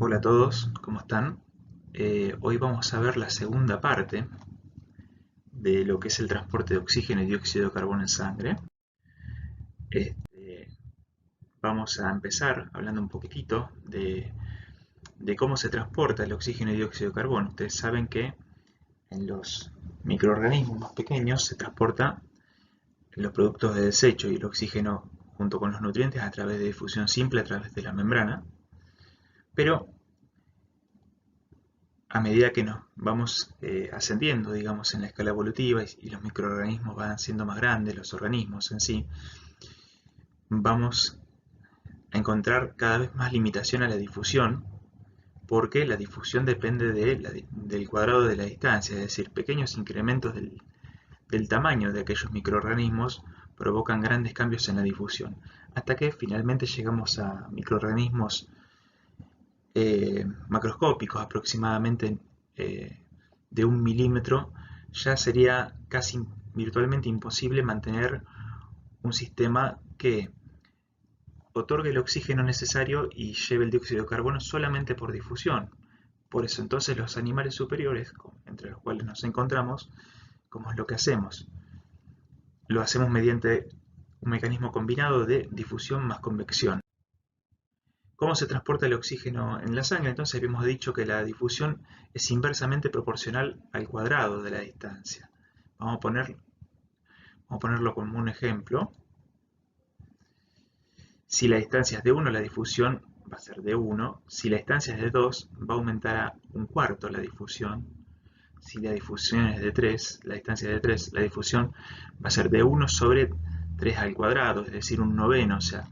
Hola a todos, ¿cómo están? Hoy vamos a ver la segunda parte de lo que es el transporte de oxígeno y dióxido de carbono en sangre. Este, Vamos a empezar hablando un poquitito de cómo se transporta el oxígeno y dióxido de carbono. Ustedes saben que en los microorganismos más pequeños se transporta los productos de desecho y el oxígeno junto con los nutrientes a través de difusión simple a través de la membrana, pero a medida que nos vamos ascendiendo, digamos, en la escala evolutiva y los microorganismos van siendo más grandes, los organismos en sí, vamos a encontrar cada vez más limitación a la difusión, porque la difusión depende del cuadrado de la distancia, es decir, pequeños incrementos del tamaño de aquellos microorganismos provocan grandes cambios en la difusión, hasta que finalmente llegamos a microorganismos macroscópicos, aproximadamente de 1 milímetro. Ya sería casi virtualmente imposible mantener un sistema que otorgue el oxígeno necesario y lleve el dióxido de carbono solamente por difusión. Por eso entonces los animales superiores, entre los cuales nos encontramos, ¿cómo es lo que hacemos? Lo hacemos mediante un mecanismo combinado de difusión más convección. ¿Cómo se transporta el oxígeno en la sangre? Entonces habíamos dicho que la difusión es inversamente proporcional al cuadrado de la distancia. Vamos a ponerlo como un ejemplo. Si la distancia es de 1, la difusión va a ser de 1. Si la distancia es de 2, va a aumentar a 1/4 la difusión. Si la difusión es de 3, la distancia es de 3, la difusión va a ser de 1 sobre 3 al cuadrado, es decir, 1/9. O sea,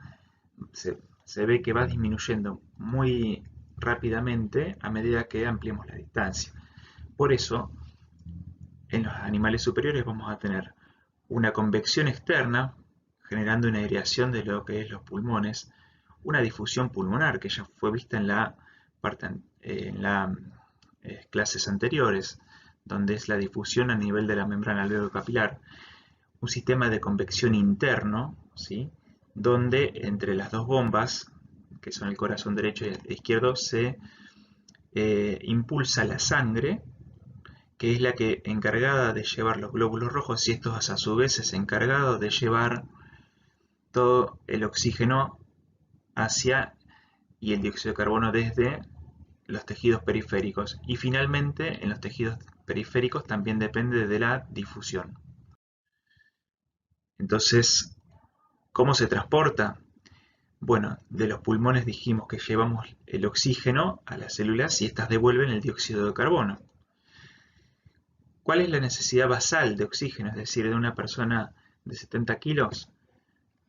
se ve que va disminuyendo muy rápidamente a medida que ampliemos la distancia. Por eso, en los animales superiores vamos a tener una convección externa, generando una aireación de lo que es los pulmones, una difusión pulmonar que ya fue vista en las clases anteriores, donde es la difusión a nivel de la membrana alveolo-capilar, un sistema de convección interno, ¿sí? Donde entre las dos bombas, que son el corazón derecho y izquierdo, se impulsa la sangre, que es la que encargada de llevar los glóbulos rojos, y estos a su vez es encargado de llevar todo el oxígeno hacia y el dióxido de carbono desde los tejidos periféricos. Y finalmente en los tejidos periféricos también depende de la difusión. Entonces, ¿cómo se transporta? Bueno, de los pulmones dijimos que llevamos el oxígeno a las células y estas devuelven el dióxido de carbono. ¿Cuál es la necesidad basal de oxígeno? Es decir, de una persona de 70 kilos,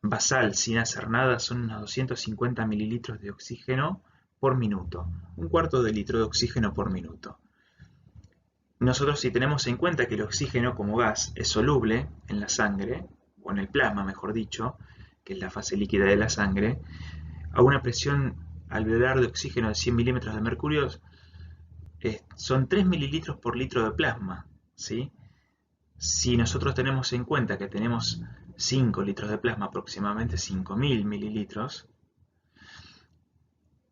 basal, sin hacer nada, son unos 250 mililitros de oxígeno por minuto. 1/4 de litro de oxígeno por minuto. Nosotros, si tenemos en cuenta que el oxígeno como gas es soluble en la sangre, o en el plasma mejor dicho, que es la fase líquida de la sangre, a una presión alveolar de oxígeno de 100 milímetros de mercurio son 3 mililitros por litro de plasma, ¿sí? Si nosotros tenemos en cuenta que tenemos 5 litros de plasma, aproximadamente 5.000 mililitros,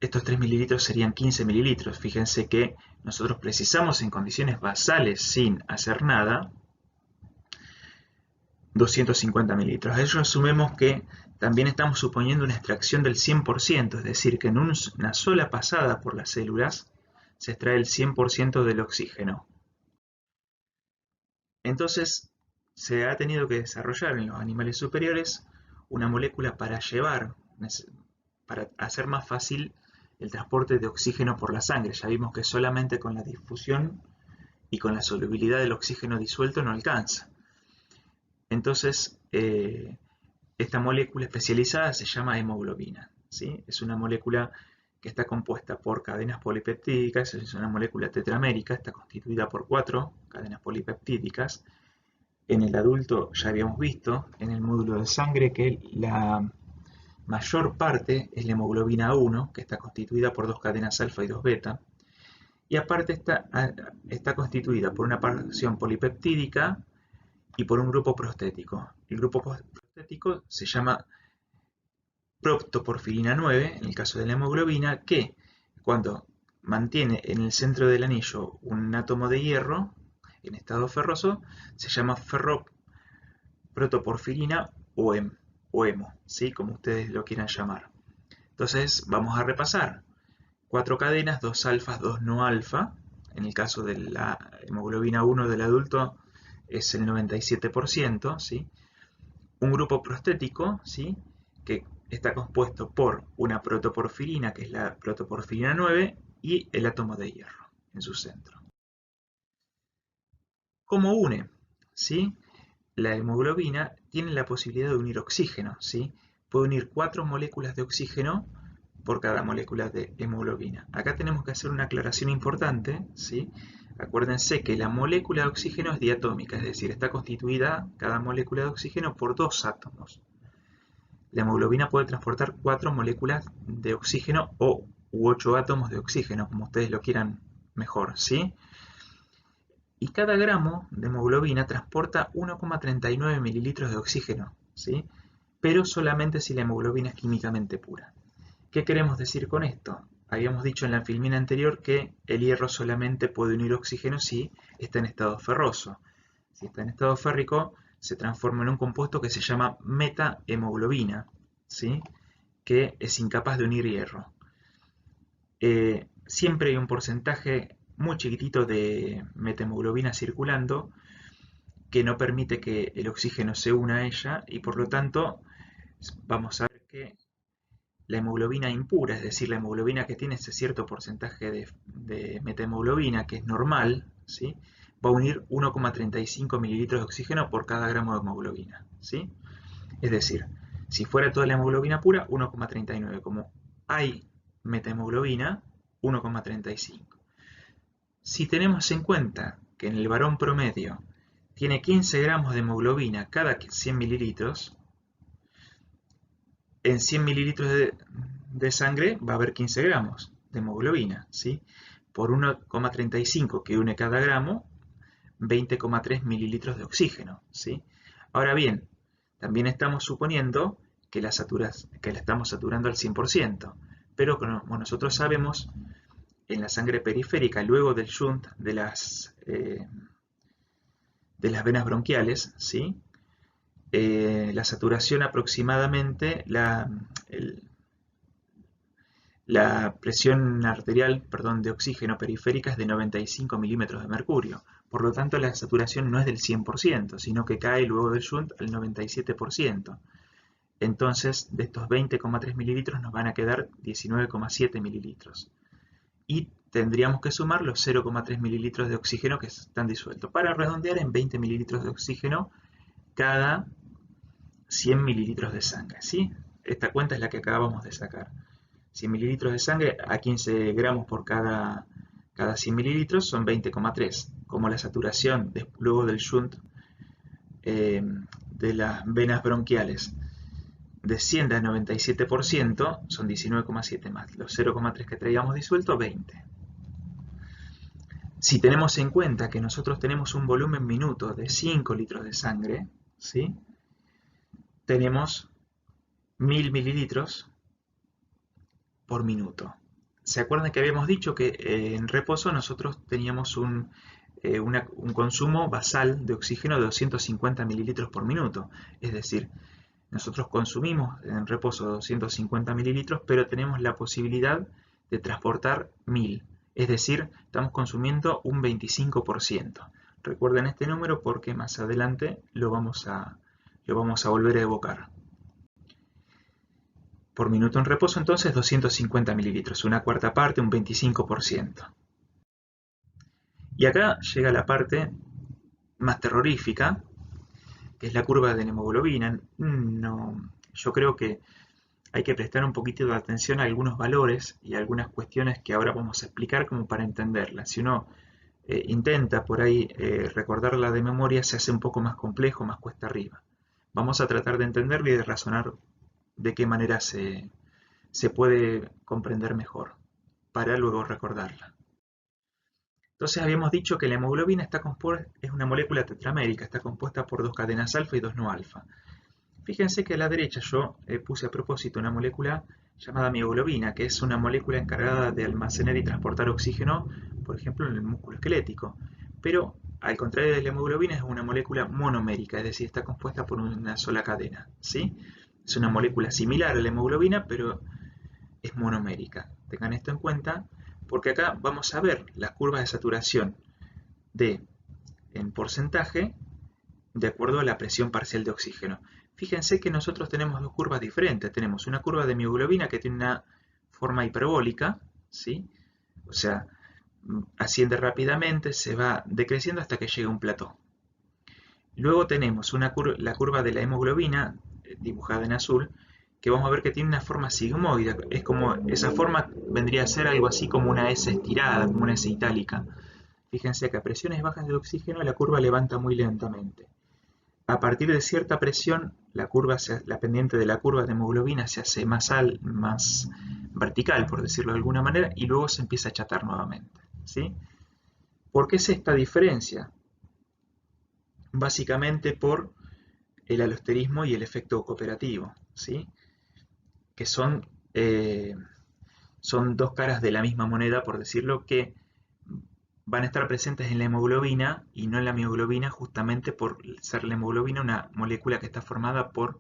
estos 3 mililitros serían 15 mililitros. Fíjense que nosotros precisamos en condiciones basales, sin hacer nada, 250 mililitros. A ello asumimos que también estamos suponiendo una extracción del 100%, es decir, que en una sola pasada por las células se extrae el 100% del oxígeno. Entonces, se ha tenido que desarrollar en los animales superiores una molécula para hacer más fácil el transporte de oxígeno por la sangre. Ya vimos que solamente con la difusión y con la solubilidad del oxígeno disuelto no alcanza. Entonces, esta molécula especializada se llama hemoglobina, ¿sí? Es una molécula que está compuesta por cadenas polipeptídicas, es una molécula tetramérica, está constituida por 4 cadenas polipeptídicas. En el adulto ya habíamos visto en el módulo de sangre que la mayor parte es la hemoglobina 1, que está constituida por 2 cadenas alfa y 2 beta, y aparte está constituida por una porción polipeptídica y por un grupo prostético. El grupo prostético se llama protoporfirina 9, en el caso de la hemoglobina, que cuando mantiene en el centro del anillo un átomo de hierro en estado ferroso, se llama ferroprotoporfirina o hemo, ¿sí? Como ustedes lo quieran llamar. Entonces vamos a repasar. 4 cadenas, 2 alfas, 2 no alfa. En el caso de la hemoglobina 1 del adulto es el 97%, ¿sí? Un grupo prostético, ¿sí? Que está compuesto por una protoporfirina, que es la protoporfirina 9, y el átomo de hierro en su centro. ¿Cómo une? ¿Sí? La hemoglobina tiene la posibilidad de unir oxígeno, ¿sí? Puede unir 4 moléculas de oxígeno por cada molécula de hemoglobina. Acá tenemos que hacer una aclaración importante, ¿sí? Acuérdense que la molécula de oxígeno es diatómica, es decir, está constituida cada molécula de oxígeno por 2 átomos. La hemoglobina puede transportar 4 moléculas de oxígeno u 8 átomos de oxígeno, como ustedes lo quieran mejor, ¿sí? Y cada gramo de hemoglobina transporta 1,39 mililitros de oxígeno, ¿sí? Pero solamente si la hemoglobina es químicamente pura. ¿Qué queremos decir con esto? Habíamos dicho en la filmina anterior que el hierro solamente puede unir oxígeno si está en estado ferroso. Si está en estado férrico, se transforma en un compuesto que se llama metahemoglobina, ¿sí? Que es incapaz de unir hierro. Siempre hay un porcentaje muy chiquitito de metahemoglobina circulando que no permite que el oxígeno se una a ella y por lo tanto vamos a ver que la hemoglobina impura, es decir, la hemoglobina que tiene ese cierto porcentaje de metahemoglobina que es normal, ¿sí? Va a unir 1,35 mililitros de oxígeno por cada gramo de hemoglobina, ¿sí? Es decir, si fuera toda la hemoglobina pura, 1,39. Como hay metahemoglobina, 1,35. Si tenemos en cuenta que en el varón promedio tiene 15 gramos de hemoglobina cada 100 mililitros, en 100 mililitros de sangre va a haber 15 gramos de hemoglobina, ¿sí? Por 1,35 que une cada gramo, 20,3 mililitros de oxígeno, ¿sí? Ahora bien, también estamos suponiendo que la estamos saturando al 100%, pero como nosotros sabemos, en la sangre periférica, luego del shunt de las venas bronquiales, ¿sí? La saturación aproximadamente, la presión arterial, perdón, de oxígeno periférica es de 95 milímetros de mercurio. Por lo tanto, la saturación no es del 100%, sino que cae luego del shunt al 97%. Entonces, de estos 20,3 mililitros nos van a quedar 19,7 mililitros. Y tendríamos que sumar los 0,3 mililitros de oxígeno que están disueltos, para redondear en 20 mililitros de oxígeno cada 100 mililitros de sangre, ¿sí? Esta cuenta es la que acabamos de sacar. 100 mililitros de sangre a 15 gramos por cada 100 mililitros son 20,3. Como la saturación luego del shunt de las venas bronquiales desciende al 97%, son 19,7 más los 0,3 que traíamos disuelto, 20. Si tenemos en cuenta que nosotros tenemos un volumen minuto de 5 litros de sangre, ¿sí? Tenemos 1000 mililitros por minuto. ¿Se acuerdan que habíamos dicho que en reposo nosotros teníamos un consumo basal de oxígeno de 250 mililitros por minuto? Es decir, nosotros consumimos en reposo 250 mililitros, pero tenemos la posibilidad de transportar 1000. Es decir, estamos consumiendo un 25%. Recuerden este número porque más adelante lo vamos a volver a evocar. Por minuto en reposo entonces 250 mililitros, una cuarta parte, un 25%. Y acá llega la parte más terrorífica, que es la curva de la hemoglobina. Yo creo que hay que prestar un poquito de atención a algunos valores y a algunas cuestiones que ahora vamos a explicar como para entenderlas. Si uno intenta por ahí recordarla de memoria, se hace un poco más complejo, más cuesta arriba. Vamos a tratar de entenderlo y de razonar de qué manera se puede comprender mejor, para luego recordarla. Entonces habíamos dicho que la hemoglobina es una molécula tetramérica, está compuesta por 2 cadenas alfa y 2 no alfa. Fíjense que a la derecha yo puse a propósito una molécula llamada mioglobina, que es una molécula encargada de almacenar y transportar oxígeno, por ejemplo, en el músculo esquelético. Pero, al contrario de la hemoglobina, es una molécula monomérica, es decir, está compuesta por una sola cadena, ¿sí? Es una molécula similar a la hemoglobina, pero es monomérica. Tengan esto en cuenta, porque acá vamos a ver las curvas de saturación en porcentaje de acuerdo a la presión parcial de oxígeno. Fíjense que nosotros tenemos dos curvas diferentes. Tenemos una curva de mioglobina que tiene una forma hiperbólica, ¿sí? O sea, asciende rápidamente, se va decreciendo hasta que llega a un plató. Luego tenemos la curva de la hemoglobina, dibujada en azul, que vamos a ver que tiene una forma sigmoide. Es como, esa forma vendría a ser algo así como una S estirada, como una S itálica. Fíjense que a presiones bajas de oxígeno la curva levanta muy lentamente. A partir de cierta presión, la pendiente de la curva de hemoglobina se hace más vertical, por decirlo de alguna manera, y luego se empieza a achatar nuevamente, ¿sí? ¿Por qué es esta diferencia? Básicamente por el alosterismo y el efecto cooperativo, ¿sí? Que son dos caras de la misma moneda, por decirlo, que van a estar presentes en la hemoglobina y no en la mioglobina, justamente por ser la hemoglobina una molécula que está formada por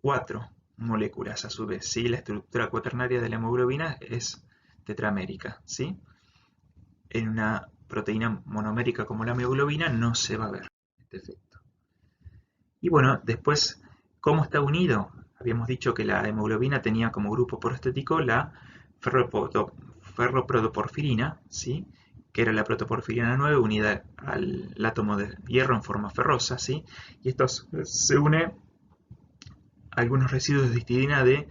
4 moléculas a su vez, ¿sí? La estructura cuaternaria de la hemoglobina es tetramérica, ¿sí? En una proteína monomérica como la mioglobina no se va a ver este efecto. Y bueno, después, ¿cómo está unido? Habíamos dicho que la hemoglobina tenía como grupo prostético la ferroprotoporfirina, ¿sí? Que era la protoporfirina 9 unida al átomo de hierro en forma ferrosa, ¿sí? Y esto se une a algunos residuos de histidina de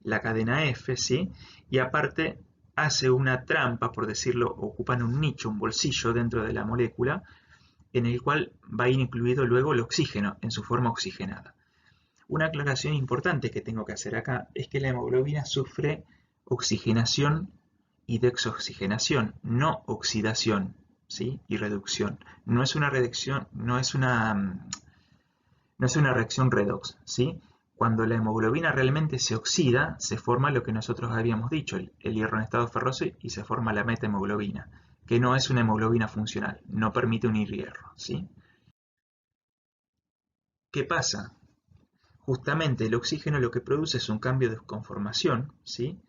la cadena F, ¿sí? Y aparte hace una trampa, por decirlo, ocupan un nicho, un bolsillo dentro de la molécula, en el cual va a ir incluido luego el oxígeno en su forma oxigenada. Una aclaración importante que tengo que hacer acá es que la hemoglobina sufre oxigenación y desoxigenación, no oxidación, ¿sí? Y reducción. No es una reacción, no es una reacción redox, ¿sí? Cuando la hemoglobina realmente se oxida, se forma lo que nosotros habíamos dicho, el hierro en estado ferroso, y se forma la metahemoglobina, que no es una hemoglobina funcional, no permite unir hierro, ¿sí? ¿Qué pasa? Justamente el oxígeno lo que produce es un cambio de conformación, ¿sí?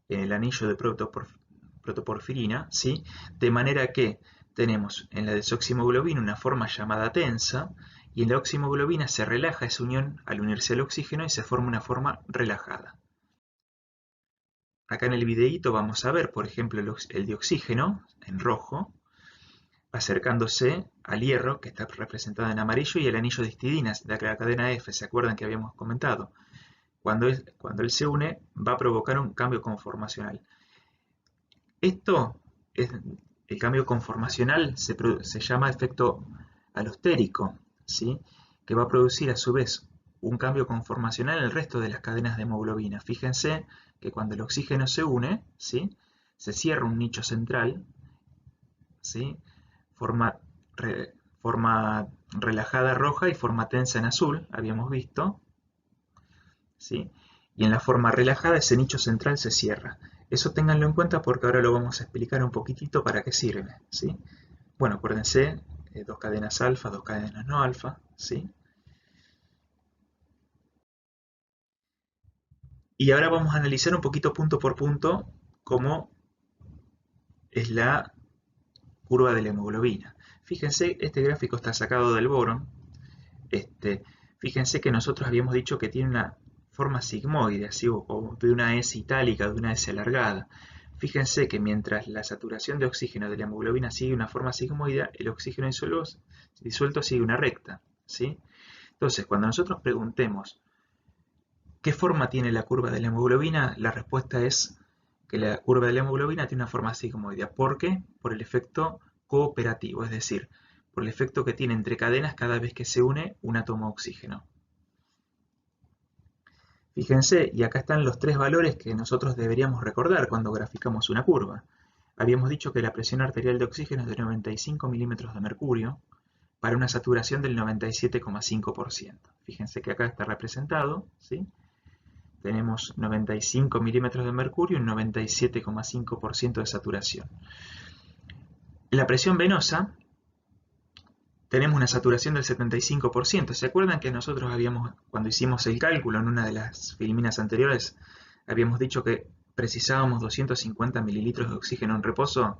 En el anillo de protoporfirina, ¿sí? De manera que tenemos en la desoximoglobina una forma llamada tensa, y en la oximoglobina se relaja esa unión al unirse al oxígeno y se forma una forma relajada. Acá en el videíto vamos a ver, por ejemplo, el dioxígeno en rojo, acercándose al hierro, que está representado en amarillo, y el anillo de histidinas de la cadena F, ¿se acuerdan que habíamos comentado? Cuando él se une, va a provocar un cambio conformacional. Esto es, el cambio conformacional se llama efecto alostérico, ¿sí? Que va a producir a su vez un cambio conformacional en el resto de las cadenas de hemoglobina. Fíjense que cuando el oxígeno se une, ¿sí? Se cierra un nicho central, ¿sí? Forma, forma relajada roja y forma tensa en azul, habíamos visto, ¿sí? Y en la forma relajada ese nicho central se cierra. Eso ténganlo en cuenta porque ahora lo vamos a explicar un poquitito para qué sirve, ¿sí? Bueno, acuérdense, dos cadenas alfa, dos cadenas no alfa, ¿sí? Y ahora vamos a analizar un poquito punto por punto cómo es la curva de la hemoglobina. Fíjense, este gráfico está sacado del boron. Fíjense que nosotros habíamos dicho que tiene una forma sigmoide, así, o de una S itálica, de una S alargada. Fíjense que mientras la saturación de oxígeno de la hemoglobina sigue una forma sigmoide, el oxígeno disuelto sigue una recta, ¿sí? Entonces, cuando nosotros preguntemos ¿qué forma tiene la curva de la hemoglobina? La respuesta es que la curva de la hemoglobina tiene una forma sigmoide. ¿Por qué? Por el efecto cooperativo, es decir, por el efecto que tiene entre cadenas cada vez que se une un átomo de oxígeno. Fíjense, y acá están los tres valores que nosotros deberíamos recordar cuando graficamos una curva. Habíamos dicho que la presión arterial de oxígeno es de 95 milímetros de mercurio. para una saturación del 97,5%. Fíjense que acá está representado, ¿sí? Tenemos 95 milímetros de mercurio y un 97,5% de saturación. La presión venosa, tenemos una saturación del 75%. ¿Se acuerdan que nosotros cuando hicimos el cálculo en una de las filminas anteriores, habíamos dicho que precisábamos 250 mililitros de oxígeno en reposo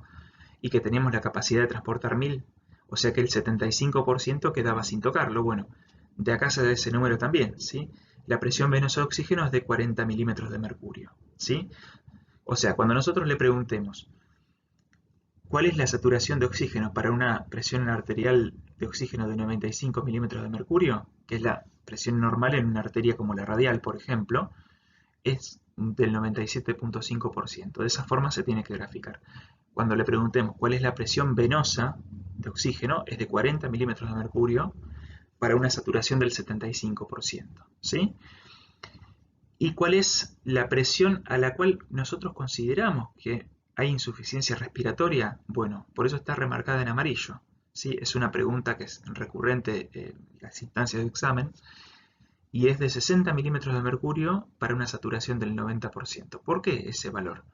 y que teníamos la capacidad de transportar 1000? O sea que el 75% quedaba sin tocarlo. Bueno, de acá se da ese número también, ¿sí? La presión venosa de oxígeno es de 40 milímetros de mercurio, ¿sí? O sea, cuando nosotros le preguntemos ¿cuál es la saturación de oxígeno para una presión arterial de oxígeno de 95 milímetros de mercurio, que es la presión normal en una arteria como la radial, por ejemplo? Es del 97,5%. De esa forma se tiene que graficar. Cuando le preguntemos cuál es la presión venosa de oxígeno, es de 40 milímetros de mercurio para una saturación del 75%, ¿sí? ¿Y cuál es la presión a la cual nosotros consideramos que hay insuficiencia respiratoria? Bueno, por eso está remarcada en amarillo, ¿sí? Es una pregunta que es recurrente en las instancias de examen y es de 60 milímetros de mercurio para una saturación del 90%. ¿Por qué ese valor?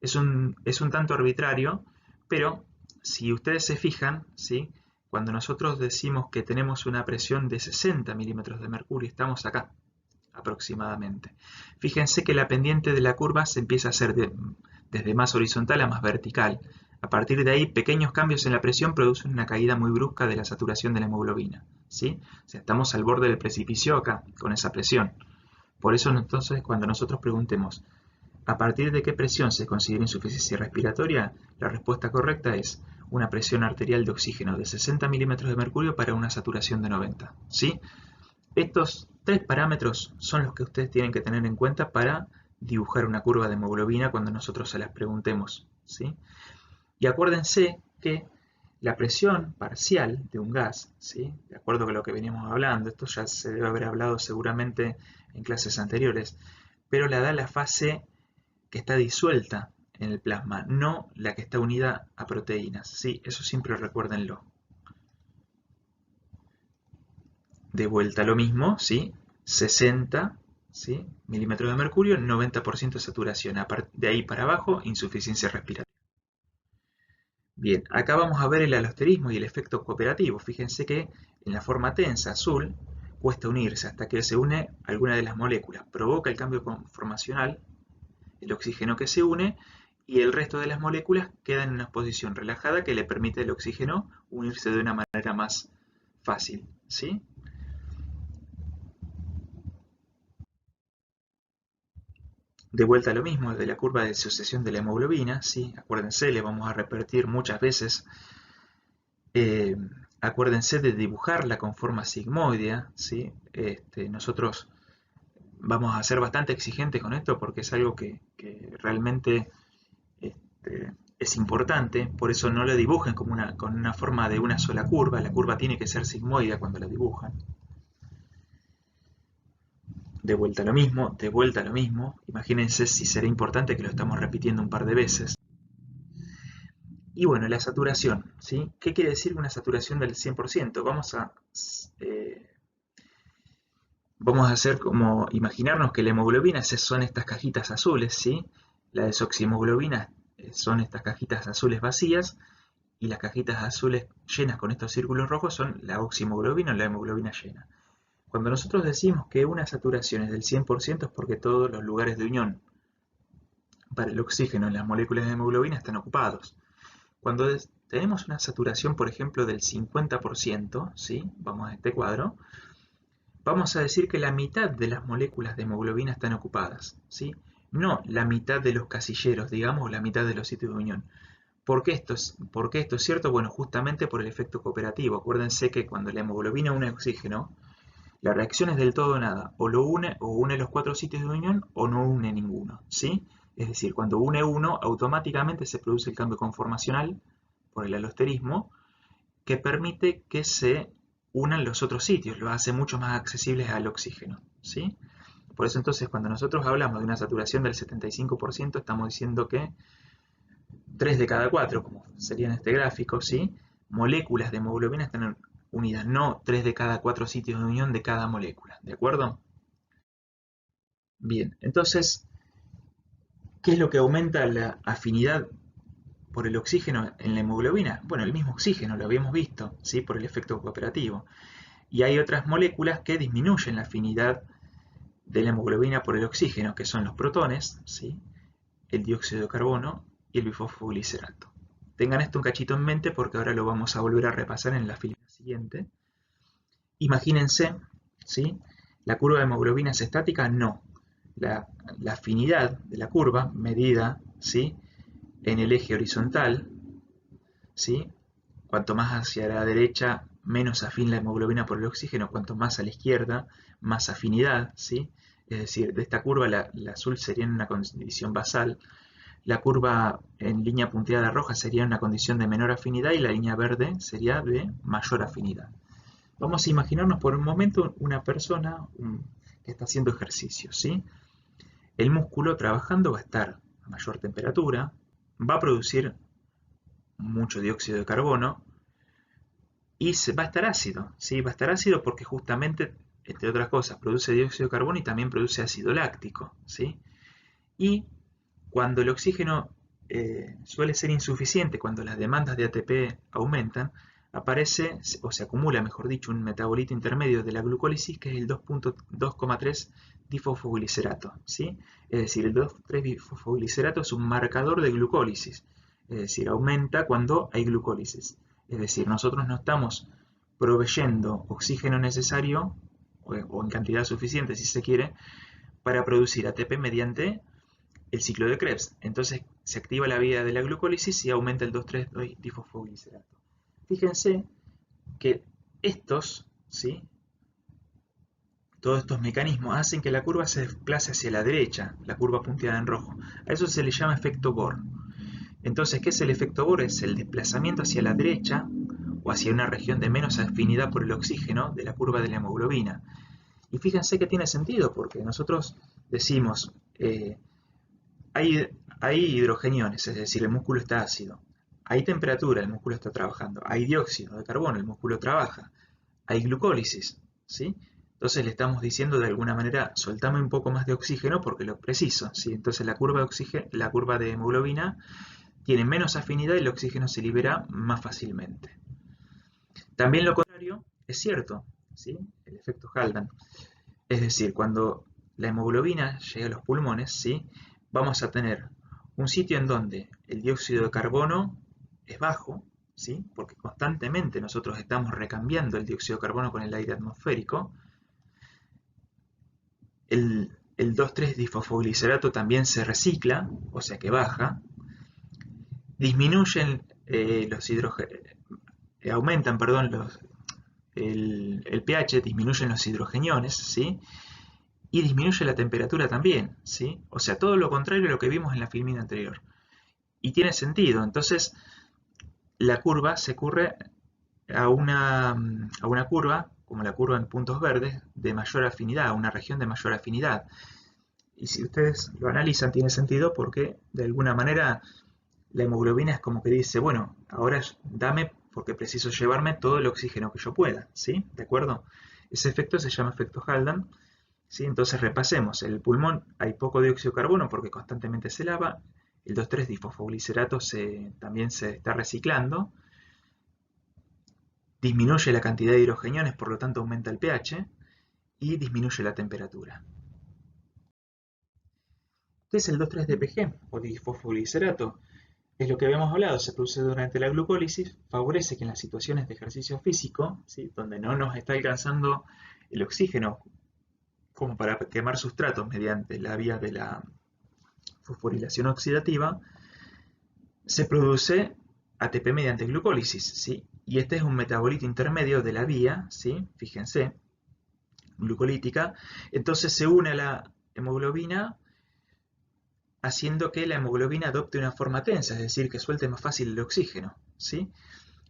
Es un tanto arbitrario, pero si ustedes se fijan, ¿sí? Cuando nosotros decimos que tenemos una presión de 60 milímetros de mercurio, estamos acá aproximadamente. Fíjense que la pendiente de la curva se empieza a hacer desde más horizontal a más vertical. A partir de ahí, pequeños cambios en la presión producen una caída muy brusca de la saturación de la hemoglobina, ¿sí? O sea, estamos al borde del precipicio acá, con esa presión. Por eso, entonces, cuando nosotros preguntemos ¿a partir de qué presión se considera insuficiencia respiratoria? La respuesta correcta es una presión arterial de oxígeno de 60 milímetros de mercurio para una saturación de 90, ¿sí? Estos tres parámetros son los que ustedes tienen que tener en cuenta para dibujar una curva de hemoglobina cuando nosotros se las preguntemos, ¿sí? Y acuérdense que la presión parcial de un gas, ¿sí? De acuerdo con lo que veníamos hablando, esto ya se debe haber hablado seguramente en clases anteriores, pero la da la fase que está disuelta en el plasma, no la que está unida a proteínas, ¿sí? Eso siempre recuérdenlo. De vuelta lo mismo, ¿sí? 60, ¿sí? milímetros de mercurio, 90% de saturación. De ahí para abajo, insuficiencia respiratoria. Bien, acá vamos a ver el alosterismo y el efecto cooperativo. Fíjense que en la forma tensa, azul, cuesta unirse hasta que se une alguna de las moléculas. Provoca el cambio conformacional, el oxígeno que se une, y el resto de las moléculas quedan en una posición relajada que le permite al oxígeno unirse de una manera más fácil, ¿sí? De vuelta a lo mismo, de la curva de disociación de la hemoglobina, ¿sí? Acuérdense, le vamos a repetir muchas veces. Eh, Acuérdense de dibujarla con forma sigmoidea, ¿sí? Nosotros vamos a ser bastante exigentes con esto porque es algo que realmente es importante, por eso no lo dibujen con una forma de una sola curva, la curva tiene que ser sigmoidea cuando la dibujan. De vuelta a lo mismo, de vuelta a lo mismo. Imagínense si será importante que lo estamos repitiendo un par de veces. Y bueno, la saturación, ¿sí? ¿Qué quiere decir una saturación del 100%? Vamos a hacer como imaginarnos que la hemoglobina son estas cajitas azules, ¿sí? La desoxihemoglobina son estas cajitas azules vacías y las cajitas azules llenas con estos círculos rojos son la oxihemoglobina o la hemoglobina llena. Cuando nosotros decimos que una saturación es del 100% es porque todos los lugares de unión para el oxígeno en las moléculas de hemoglobina están ocupados. Cuando tenemos una saturación, por ejemplo, del 50%, ¿sí? Vamos a este cuadro, vamos a decir que la mitad de las moléculas de hemoglobina están ocupadas, ¿sí? No la mitad de los casilleros, digamos, o la mitad de los sitios de unión. ¿Por qué esto es cierto? Bueno, justamente por el efecto cooperativo. Acuérdense que cuando la hemoglobina une oxígeno, la reacción es del todo o nada. O lo une, o une los 4 sitios de unión, o no une ninguno, ¿sí? Es decir, cuando une uno, automáticamente se produce el cambio conformacional por el alosterismo, que permite que se unan los otros sitios, los hace mucho más accesibles al oxígeno, ¿sí? Por eso entonces cuando nosotros hablamos de una saturación del 75%, estamos diciendo que 3 de cada 4, como sería en este gráfico, ¿sí? Moléculas de hemoglobina están unidas, no 3 de cada 4 sitios de unión de cada molécula, ¿de acuerdo? Bien, entonces, ¿qué es lo que aumenta la afinidad por el oxígeno en la hemoglobina? Bueno, el mismo oxígeno, lo habíamos visto, ¿sí? Por el efecto cooperativo. Y hay otras moléculas que disminuyen la afinidad de la hemoglobina por el oxígeno, que son los protones, ¿sí? El dióxido de carbono y el bifosfoglicerato. Tengan esto un cachito en mente porque ahora lo vamos a volver a repasar en la fila siguiente. Imagínense, ¿sí? ¿La curva de hemoglobina es estática? No. La afinidad de la curva, medida, ¿sí? En el eje horizontal, ¿sí? Cuanto más hacia la derecha, menos afín la hemoglobina por el oxígeno, cuanto más a la izquierda, más afinidad, ¿sí? Es decir, de esta curva la azul sería en una condición basal, la curva en línea punteada roja sería en una condición de menor afinidad y la línea verde sería de mayor afinidad. Vamos a imaginarnos por un momento una persona que está haciendo ejercicio, ¿sí? El músculo trabajando va a estar a mayor temperatura, va a producir mucho dióxido de carbono y va a estar ácido, ¿sí? Va a estar ácido porque justamente, entre otras cosas, produce dióxido de carbono y también produce ácido láctico, ¿sí? Y cuando el oxígeno suele ser insuficiente, cuando las demandas de ATP aumentan, aparece, o se acumula, mejor dicho, un metabolito intermedio de la glucólisis que es el 2,3 difosfoglicerato, ¿sí? Es decir, el 2,3 difosfoglicerato es un marcador de glucólisis, es decir, aumenta cuando hay glucólisis. Es decir, nosotros no estamos proveyendo oxígeno necesario, o en cantidad suficiente si se quiere, para producir ATP mediante el ciclo de Krebs. Entonces se activa la vía de la glucólisis y aumenta el 2,3-difosfoglicerato. Fíjense que estos, ¿sí? Todos estos mecanismos hacen que la curva se desplace hacia la derecha, la curva punteada en rojo. A eso se le llama efecto Bohr. Entonces, ¿qué es el efecto Bohr? Es el desplazamiento hacia la derecha o hacia una región de menos afinidad por el oxígeno de la curva de la hemoglobina. Y fíjense que tiene sentido porque nosotros decimos, hay hidrogeniones, es decir, el músculo está ácido. Hay temperatura, el músculo está trabajando. Hay dióxido de carbono, el músculo trabaja. Hay glucólisis, ¿sí? Entonces le estamos diciendo de alguna manera, soltame un poco más de oxígeno porque lo preciso, ¿sí? Entonces la curva de hemoglobina tiene menos afinidad y el oxígeno se libera más fácilmente. También lo contrario es cierto, ¿sí? El efecto Haldane. Es decir, cuando la hemoglobina llega a los pulmones, ¿sí? Vamos a tener un sitio en donde el dióxido de carbono es bajo, ¿sí? Porque constantemente nosotros estamos recambiando el dióxido de carbono con el aire atmosférico. El 2,3-difosfoglicerato también se recicla, o sea que baja. Disminuyen los hidrógenos, aumentan, perdón, el pH, disminuyen los hidrogeniones, ¿sí? Y disminuye la temperatura también, ¿sí? O sea, todo lo contrario a lo que vimos en la filmina anterior. Y tiene sentido, entonces la curva se ocurre a una curva, como la curva en puntos verdes, de mayor afinidad, una región de mayor afinidad. Y si ustedes lo analizan, tiene sentido porque de alguna manera la hemoglobina es como que dice, bueno, ahora dame porque preciso llevarme todo el oxígeno que yo pueda, ¿sí? ¿De acuerdo? Ese efecto se llama efecto Haldane, ¿sí? Entonces repasemos, en el pulmón hay poco dióxido de carbono porque constantemente se lava, el 2,3-difosfoglicerato también se está reciclando, disminuye la cantidad de hidrogeniones, por lo tanto aumenta el pH y disminuye la temperatura. ¿Qué es el 2,3-DPG o difosfoglicerato? Es lo que habíamos hablado, se produce durante la glucólisis, favorece que en las situaciones de ejercicio físico, ¿sí? Donde no nos está alcanzando el oxígeno como para quemar sustratos mediante la vía de la fosforilación oxidativa, se produce ATP mediante glucólisis, ¿sí? Y este es un metabolito intermedio de la vía, ¿sí? Fíjense, glucolítica. Entonces se une a la hemoglobina haciendo que la hemoglobina adopte una forma tensa, es decir, que suelte más fácil el oxígeno, ¿sí?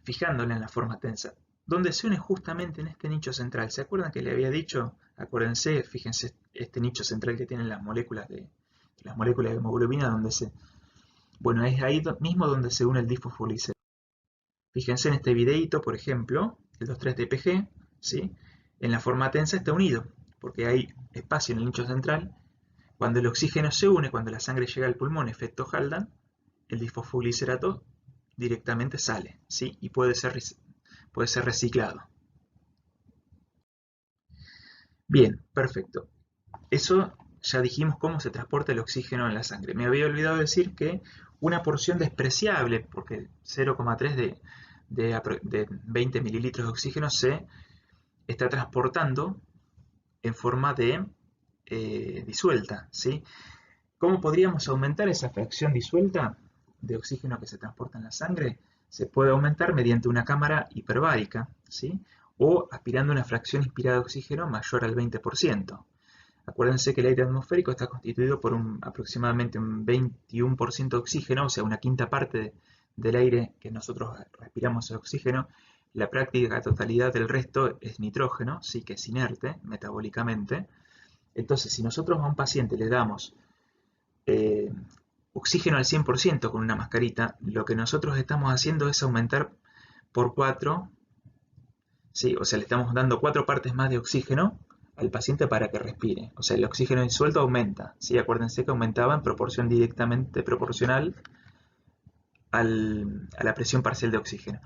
Fijándola en la forma tensa, donde se une justamente en este nicho central. ¿Se acuerdan que le había dicho? Acuérdense, fíjense este nicho central que tienen las moléculas de hemoglobina, bueno, es ahí mismo donde se une el difosfoglicerato. Fíjense en este videito, por ejemplo, el 2,3-DPG, ¿sí? En la forma tensa está unido, porque hay espacio en el nicho central. Cuando el oxígeno se une, cuando la sangre llega al pulmón, efecto Haldane, el disfosfoglicerato directamente sale, ¿sí? Y puede ser reciclado. Bien, perfecto. Eso ya dijimos cómo se transporta el oxígeno en la sangre. Me había olvidado decir que una porción despreciable, porque 0,3 de 20 mililitros de oxígeno se está transportando en forma de disuelta, ¿sí? ¿Cómo podríamos aumentar esa fracción disuelta de oxígeno que se transporta en la sangre? Se puede aumentar mediante una cámara hiperbárica, ¿sí? O aspirando una fracción inspirada de oxígeno mayor al 20%. Acuérdense que el aire atmosférico está constituido por aproximadamente un 21% de oxígeno, o sea, una quinta parte del aire que nosotros respiramos es oxígeno. La práctica totalidad del resto es nitrógeno, sí que es inerte metabólicamente. Entonces, si nosotros a un paciente le damos oxígeno al 100% con una mascarita, lo que nosotros estamos haciendo es aumentar por 4, ¿sí? O sea, le estamos dando 4 partes más de oxígeno al paciente para que respire. O sea, el oxígeno disuelto aumenta, ¿sí? Acuérdense que aumentaba en proporción directamente proporcional a la presión parcial de oxígeno.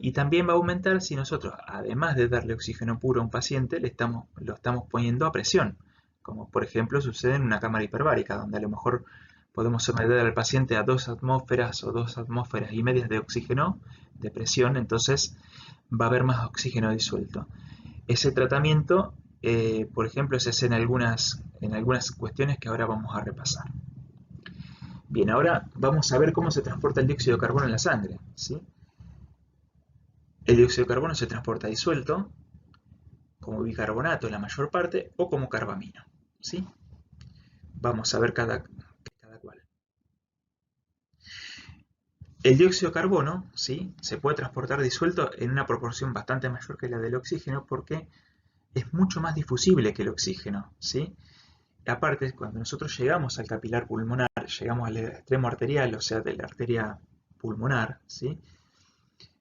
Y también va a aumentar si nosotros, además de darle oxígeno puro a un paciente, lo estamos poniendo a presión, como por ejemplo sucede en una cámara hiperbárica, donde a lo mejor podemos someter al paciente a 2 atmósferas o 2,5 atmósferas de oxígeno de presión, entonces va a haber más oxígeno disuelto. Ese tratamiento, por ejemplo, se hace en algunas cuestiones que ahora vamos a repasar. Bien, ahora vamos a ver cómo se transporta el dióxido de carbono en la sangre, ¿sí? El dióxido de carbono se transporta disuelto, como bicarbonato en la mayor parte, o como carbamino, ¿sí? Vamos a ver cada cual. El dióxido de carbono, ¿sí? Se puede transportar disuelto en una proporción bastante mayor que la del oxígeno porque es mucho más difusible que el oxígeno, ¿sí? Aparte, cuando nosotros llegamos al capilar pulmonar, llegamos al extremo arterial, o sea, de la arteria pulmonar, ¿sí?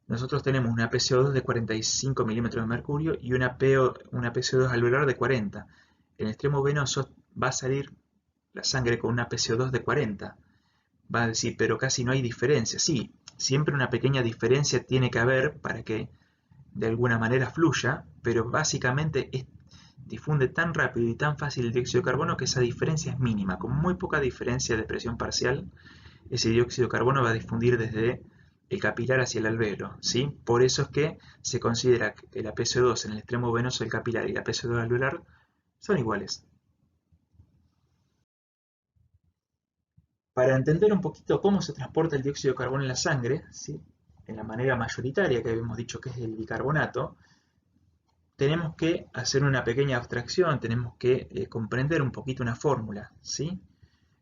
Nosotros tenemos una PCO2 de 45 milímetros de mercurio y una PCO2 alveolar de 40. En el extremo venoso va a salir la sangre con una PCO2 de 40. Va a decir, pero casi no hay diferencia. Sí, siempre una pequeña diferencia tiene que haber para que de alguna manera fluya, pero básicamente difunde tan rápido y tan fácil el dióxido de carbono que esa diferencia es mínima. Con muy poca diferencia de presión parcial, ese dióxido de carbono va a difundir desde el capilar hacia el alvéolo, ¿sí? Por eso es que se considera que la PCO2 en el extremo venoso del capilar y la PCO2 alveolar son iguales. Para entender un poquito cómo se transporta el dióxido de carbono en la sangre, ¿sí? En la manera mayoritaria que habíamos dicho que es el bicarbonato, tenemos que hacer una pequeña abstracción, tenemos que comprender un poquito una fórmula, ¿sí?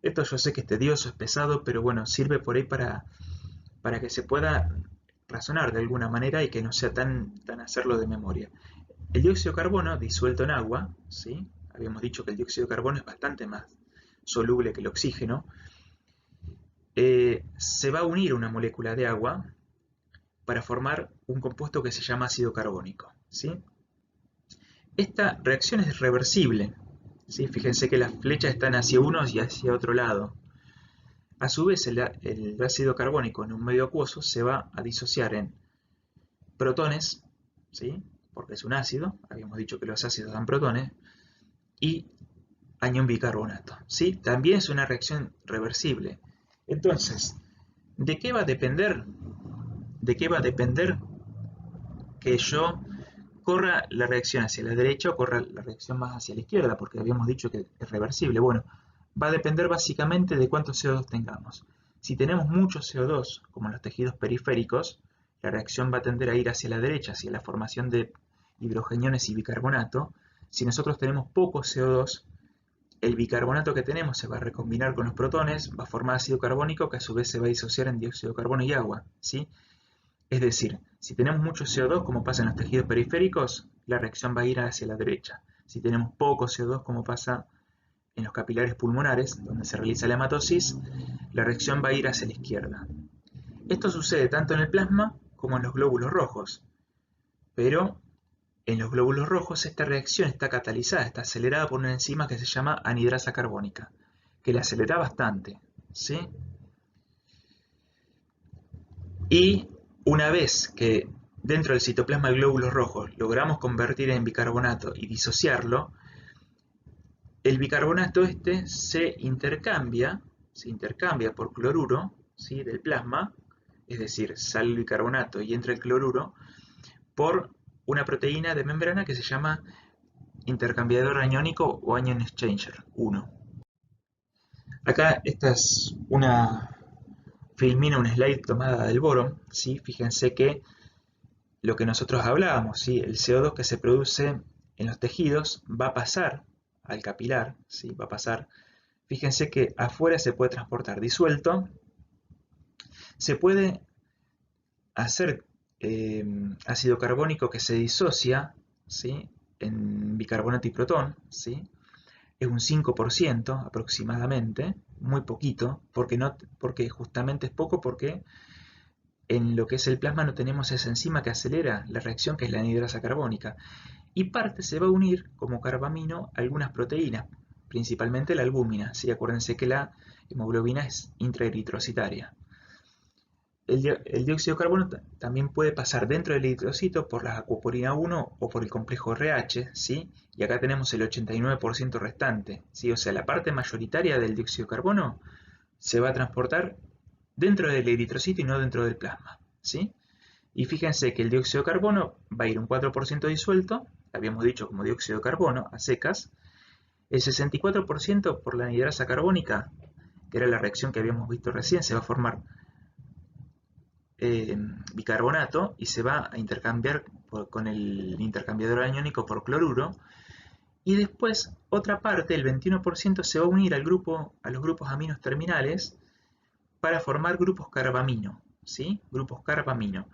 Esto yo sé que es tedioso, es pesado, pero bueno, sirve por ahí para que se pueda razonar de alguna manera y que no sea tan hacerlo de memoria. El dióxido de carbono disuelto en agua, ¿sí? Habíamos dicho que el dióxido de carbono es bastante más soluble que el oxígeno, se va a unir a una molécula de agua para formar un compuesto que se llama ácido carbónico, ¿sí? Esta reacción es reversible, ¿sí? Fíjense que las flechas están hacia uno y hacia otro lado. A su vez, el ácido carbónico en un medio acuoso se va a disociar en protones, ¿sí? Porque es un ácido, habíamos dicho que los ácidos dan protones, y anión bicarbonato, ¿sí? También es una reacción reversible. Entonces, ¿de qué va a depender? ¿De qué va a depender que yo corra la reacción hacia la derecha o corra la reacción más hacia la izquierda? Porque habíamos dicho que es reversible. Bueno, va a depender básicamente de cuánto CO2 tengamos. Si tenemos mucho CO2, como en los tejidos periféricos, la reacción va a tender a ir hacia la derecha, hacia la formación de hidrogeniones y bicarbonato. Si nosotros tenemos poco CO2, el bicarbonato que tenemos se va a recombinar con los protones, va a formar ácido carbónico que a su vez se va a disociar en dióxido de carbono y agua, ¿sí? Es decir, si tenemos mucho CO2, como pasa en los tejidos periféricos, la reacción va a ir hacia la derecha. Si tenemos poco CO2, como pasa en los capilares pulmonares, donde se realiza la hematosis, la reacción va a ir hacia la izquierda. Esto sucede tanto en el plasma como en los glóbulos rojos. pero en los glóbulos rojos esta reacción está catalizada, está acelerada por una enzima que se llama anhidrasa carbónica, que la acelera bastante, ¿sí? Y una vez que dentro del citoplasma de glóbulos rojos logramos convertir en bicarbonato y disociarlo, el bicarbonato este se intercambia por cloruro, ¿sí?, del plasma, es decir, sale el bicarbonato y entra el cloruro, por una proteína de membrana que se llama intercambiador aniónico o anion exchanger 1. Acá esta es una filmina, un slide tomada del boro, ¿sí? Fíjense que lo que nosotros hablábamos, ¿sí?, el CO2 que se produce en los tejidos va a pasar al capilar, ¿sí?, va a pasar. Fíjense que afuera se puede transportar disuelto, se puede hacer ácido carbónico que se disocia, ¿sí?, en bicarbonato y protón, ¿sí? Es un 5% aproximadamente, muy poquito, porque justamente es poco porque en lo que es el plasma no tenemos esa enzima que acelera la reacción, que es la anhidrasa carbónica. Y parte se va a unir como carbamino a algunas proteínas, principalmente la albúmina, ¿sí? Acuérdense que la hemoglobina es intraeritrocitaria. El dióxido de carbono también puede pasar dentro del eritrocito por la acuoporina 1 o por el complejo RH, ¿sí? Y acá tenemos el 89% restante, ¿sí? O sea, la parte mayoritaria del dióxido de carbono se va a transportar dentro del eritrocito y no dentro del plasma, ¿sí? Y fíjense que el dióxido de carbono va a ir un 4% disuelto, habíamos dicho como dióxido de carbono, a secas, el 64% por la anhidrasa carbónica, que era la reacción que habíamos visto recién, se va a formar bicarbonato y se va a intercambiar con el intercambiador aniónico por cloruro, y después otra parte, el 21%, se va a unir a los grupos aminos terminales para formar grupos carbamino, ¿sí? Grupos carbamino.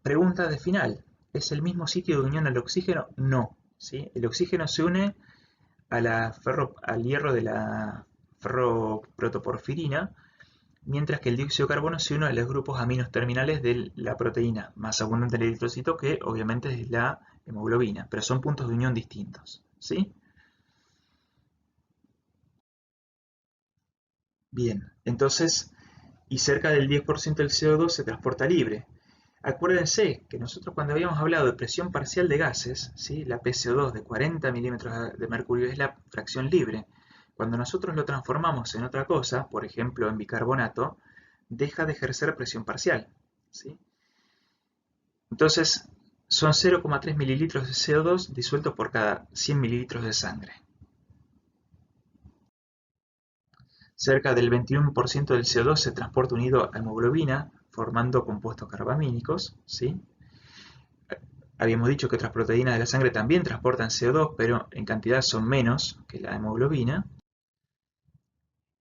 Pregunta de final, ¿es el mismo sitio de unión al oxígeno? No, ¿sí? El oxígeno se une al hierro de la ferroprotoporfirina, mientras que el dióxido de carbono se une a los grupos aminos terminales de la proteína más abundante del eritrocito, que obviamente es la hemoglobina, pero son puntos de unión distintos, ¿sí? Bien, entonces, y cerca del 10% del CO2 se transporta libre. Acuérdense que nosotros cuando habíamos hablado de presión parcial de gases, ¿sí?, la PCO2 de 40 milímetros de mercurio es la fracción libre. Cuando nosotros lo transformamos en otra cosa, por ejemplo en bicarbonato, deja de ejercer presión parcial, ¿sí? Entonces, son 0,3 mililitros de CO2 disueltos por cada 100 mililitros de sangre. Cerca del 21% del CO2 se transporta unido a hemoglobina, formando compuestos carbamínicos, ¿sí? Habíamos dicho que otras proteínas de la sangre también transportan CO2, pero en cantidad son menos que la hemoglobina.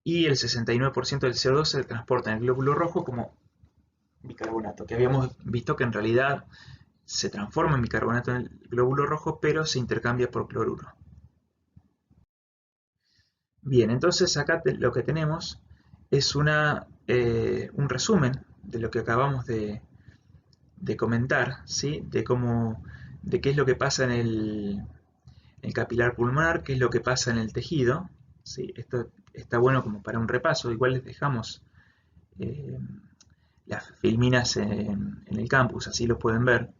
Y el 69% del CO2 se transporta en el glóbulo rojo como bicarbonato, que habíamos visto que en realidad se transforma en bicarbonato en el glóbulo rojo, pero se intercambia por cloruro. Bien, entonces acá lo que tenemos es un resumen de lo que acabamos de comentar, ¿sí? De qué es lo que pasa en el capilar pulmonar, qué es lo que pasa en el tejido, ¿sí? Esto está bueno como para un repaso. Igual les dejamos las filminas en el campus, así lo pueden ver.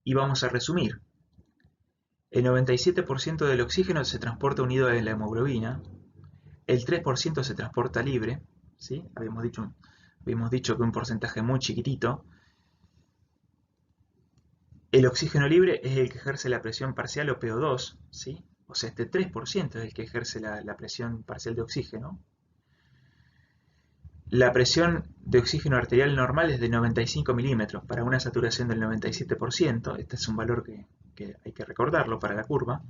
Y vamos a resumir. El 97% del oxígeno se transporta unido a la hemoglobina, el 3% se transporta libre, ¿sí? Habíamos dicho que un porcentaje muy chiquitito. El oxígeno libre es el que ejerce la presión parcial o PO2, ¿sí? O sea, este 3% es el que ejerce la presión parcial de oxígeno. La presión de oxígeno arterial normal es de 95 milímetros para una saturación del 97%. Este es un valor que hay que recordarlo para la curva.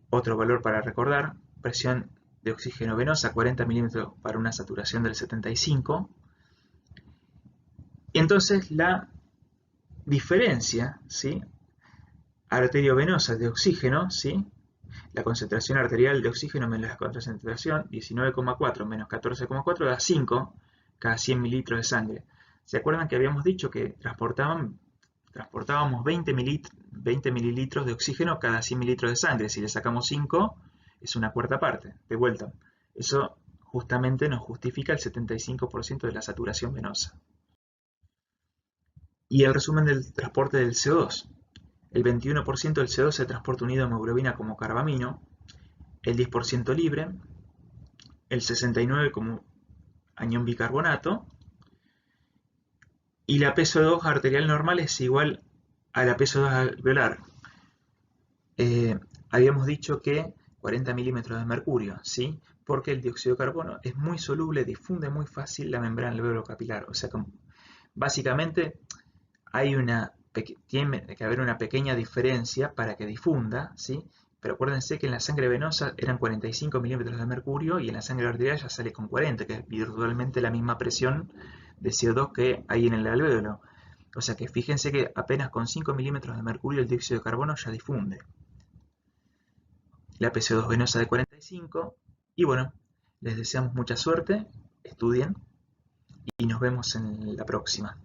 Otro valor para recordar, presión de oxígeno venosa 40 milímetros para una saturación del 75%. Y entonces la diferencia, ¿sí?, arteriovenosa de oxígeno, ¿sí?, la concentración arterial de oxígeno menos la concentración, 19,4 menos 14,4 da 5 cada 100 mililitros de sangre. ¿Se acuerdan que habíamos dicho que transportábamos 20 mililitros de oxígeno cada 100 mililitros de sangre? Si le sacamos 5, es una cuarta parte. De vuelta, eso justamente nos justifica el 75% de la saturación venosa. Y el resumen del transporte del CO2. El 21% del CO2 se transporta unido a hemoglobina como carbamino, el 10% libre, el 69% como anión bicarbonato, y la PSO2 arterial normal es igual a la PSO2 alveolar. Habíamos dicho que 40 milímetros de mercurio, ¿sí? Porque el dióxido de carbono es muy soluble, difunde muy fácil la membrana alveolo-capilar. O sea que básicamente tiene que haber una pequeña diferencia para que difunda, ¿sí? Pero acuérdense que en la sangre venosa eran 45 milímetros de mercurio y en la sangre arterial ya sale con 40, que es virtualmente la misma presión de CO2 que hay en el alvéolo. O sea que fíjense que apenas con 5 milímetros de mercurio el dióxido de carbono ya difunde. La PCO2 venosa de 45. Y bueno, les deseamos mucha suerte, estudien y nos vemos en la próxima.